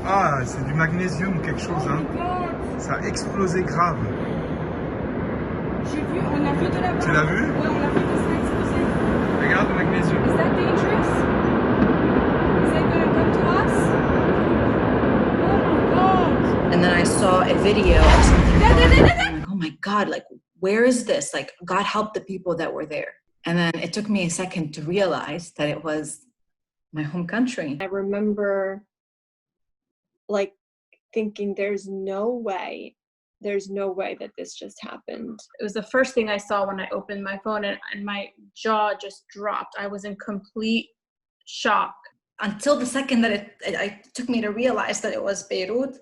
Ah, c'est du magnésium ou quelque chose, Oh hein. my God. Ça a explosé grave. J'ai vu, on a vu de là-bas. Tu l'as vu? Ouais, on a vu que ça a explosé. Regarde le magnésium. Is that dangerous? Is that gonna come to us? Oh my God. And then I saw a video of something going on. I'm like, oh my God, like, where is this? Like, God help the people that were there. And then it took me a second to realize that it was my home country. I remember like thinking there's no way that this just happened. It was the first thing I saw when I opened my phone, and my jaw just dropped. I was in complete shock. Until the second that it took me to realize that it was Beirut,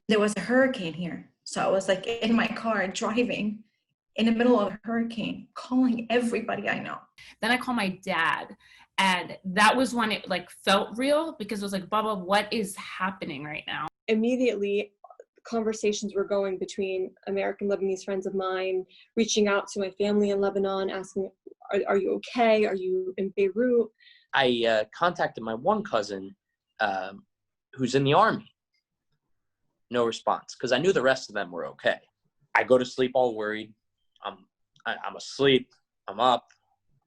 there was a hurricane here. So I was like in my car driving in the middle of a hurricane, calling everybody I know. Then I called my dad, and that was when it like felt real, because it was like, Baba, what is happening right now? Immediately, conversations were going between American Lebanese friends of mine, reaching out to my family in Lebanon, asking, are you okay? Are you in Beirut? I contacted my one cousin who's in the army. No response, because I knew the rest of them were okay. I go to sleep all worried. I'm asleep. I'm up.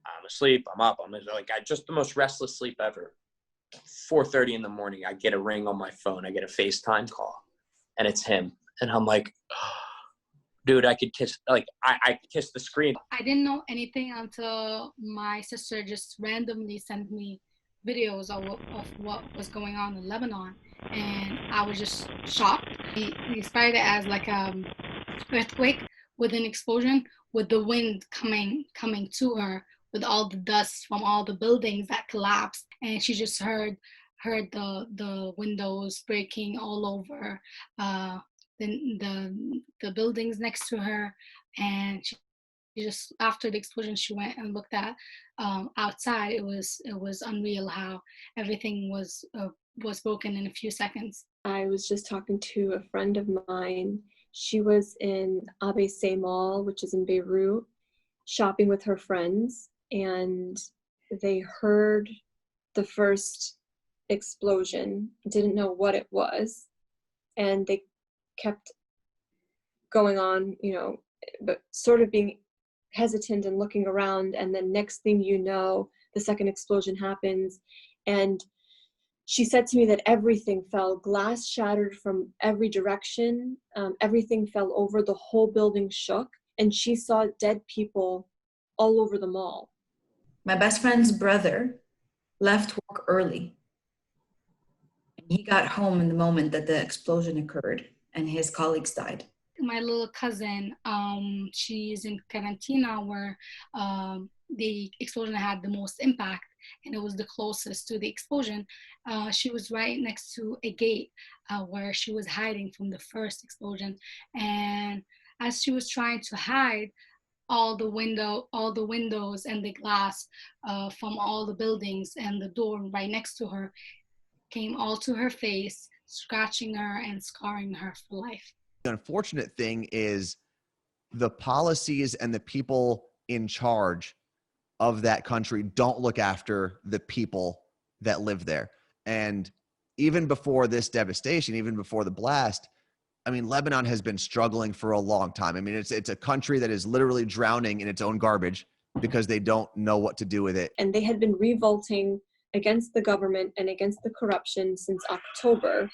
I'm asleep. I'm up. I'm like, just the most restless sleep ever. 4:30 in the morning, I get a ring on my phone. I get a FaceTime call, and it's him. And I'm like, oh, dude, I could kiss. Like, I could kiss the screen. I didn't know anything until my sister just randomly sent me videos of what was going on in Lebanon, and I was just shocked. He described it as like earthquake with an explosion, with the wind coming to her, with all the dust from all the buildings that collapsed, and she just heard the windows breaking all over the buildings next to her. And she just, after the explosion, she went and looked at outside. It was unreal how everything was broken in a few seconds. I was just talking to a friend of mine. She was in ABC Mall, which is in Beirut, shopping with her friends, and they heard the first explosion, didn't know what it was, and they kept going on, but sort of being hesitant and looking around. And then next thing you know, the second explosion happens, and she said to me that everything fell, glass shattered from every direction, everything fell over, the whole building shook, and she saw dead people all over the mall. My best friend's brother left work early. He got home in the moment that the explosion occurred, and his colleagues died. My little cousin, she's in Karantina, where the explosion had the most impact, and it was the closest to the explosion. She was right next to a gate where she was hiding from the first explosion. And as she was trying to hide, all the windows and the glass from all the buildings and the door right next to her came all to her face, scratching her and scarring her for life. The unfortunate thing is the policies and the people in charge of that country don't look after the people that live there. And even before this devastation, even before the blast, I mean, Lebanon has been struggling for a long time. I mean, it's a country that is literally drowning in its own garbage because they don't know what to do with it. And they had been revolting against the government and against the corruption since October,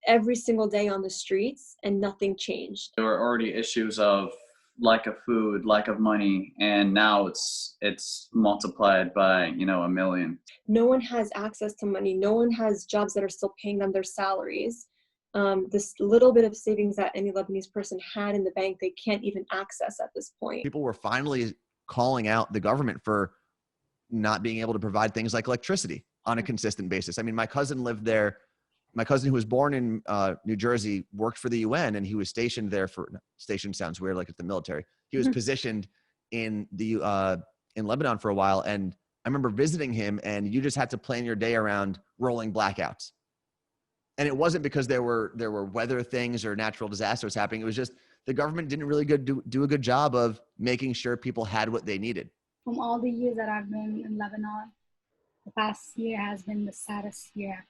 every single day on the streets, and nothing changed. There were already issues of lack of food, lack of money, and now it's multiplied by, a million. No one has access to money. No one has jobs that are still paying them their salaries. This little bit of savings that any Lebanese person had in the bank, they can't even access at this point. People were finally calling out the government for not being able to provide things like electricity on a consistent basis. I mean, my cousin lived there. My cousin, who was born in New Jersey, worked for the UN, and he was stationed there station sounds weird, like it's the military. He was positioned in Lebanon for a while. And I remember visiting him, and you just had to plan your day around rolling blackouts. And it wasn't because there were weather things or natural disasters happening. It was just the government didn't really do a good job of making sure people had what they needed. From all the years that I've been in Lebanon, the past year has been the saddest year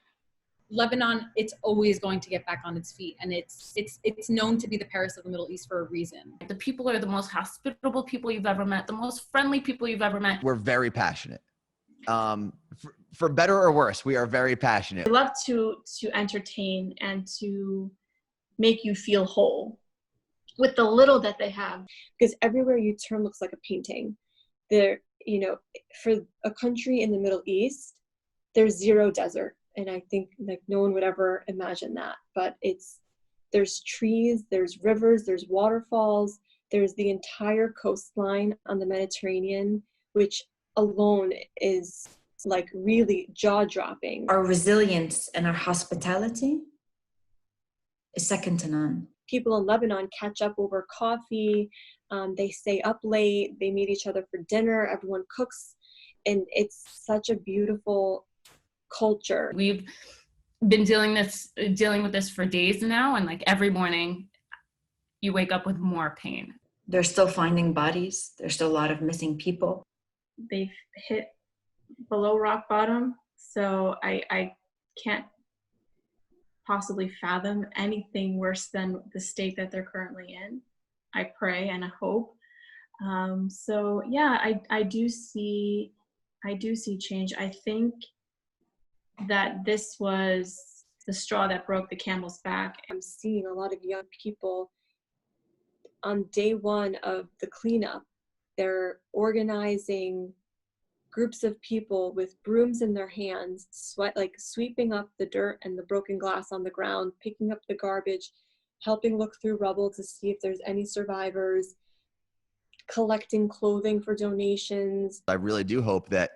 Lebanon, it's always going to get back on its feet, and it's known to be the Paris of the Middle East for a reason. The people are the most hospitable people you've ever met, the most friendly people you've ever met. We're very passionate. For better or worse, we are very passionate. I love to entertain and to make you feel whole with the little that they have. Because everywhere you turn looks like a painting. There, you know, for a country in the Middle East, there's zero desert. And I think like no one would ever imagine that, but there's trees, there's rivers, there's waterfalls, there's the entire coastline on the Mediterranean, which alone is like really jaw-dropping. Our resilience and our hospitality is second to none. People in Lebanon catch up over coffee, they stay up late, they meet each other for dinner, everyone cooks, and it's such a beautiful culture. We've been dealing with this for days now, and like every morning you wake up with more pain. They're still finding bodies. There's still a lot of missing people. They've hit below rock bottom, so I can't possibly fathom anything worse than the state that they're currently in. I pray and I hope. So yeah, I do see change. I think that this was the straw that broke the camel's back. I'm seeing a lot of young people on day one of the cleanup. They're organizing groups of people with brooms in their hands, sweeping up the dirt and the broken glass on the ground, picking up the garbage, helping look through rubble to see if there's any survivors, collecting clothing for donations. I really do hope that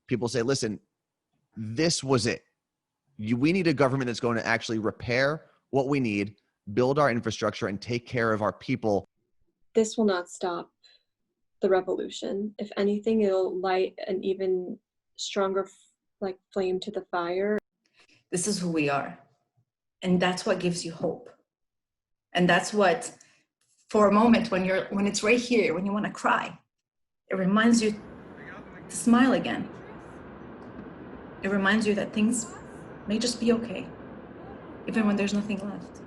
people say, listen, this was it. We need a government that's going to actually repair what we need, build our infrastructure, and take care of our people. This will not stop the revolution. If anything, it'll light an even stronger flame to the fire. This is who we are. And that's what gives you hope. And that's what, for a moment, when it's right here, when you want to cry, it reminds you to smile again. It reminds you that things may just be okay, even when there's nothing left.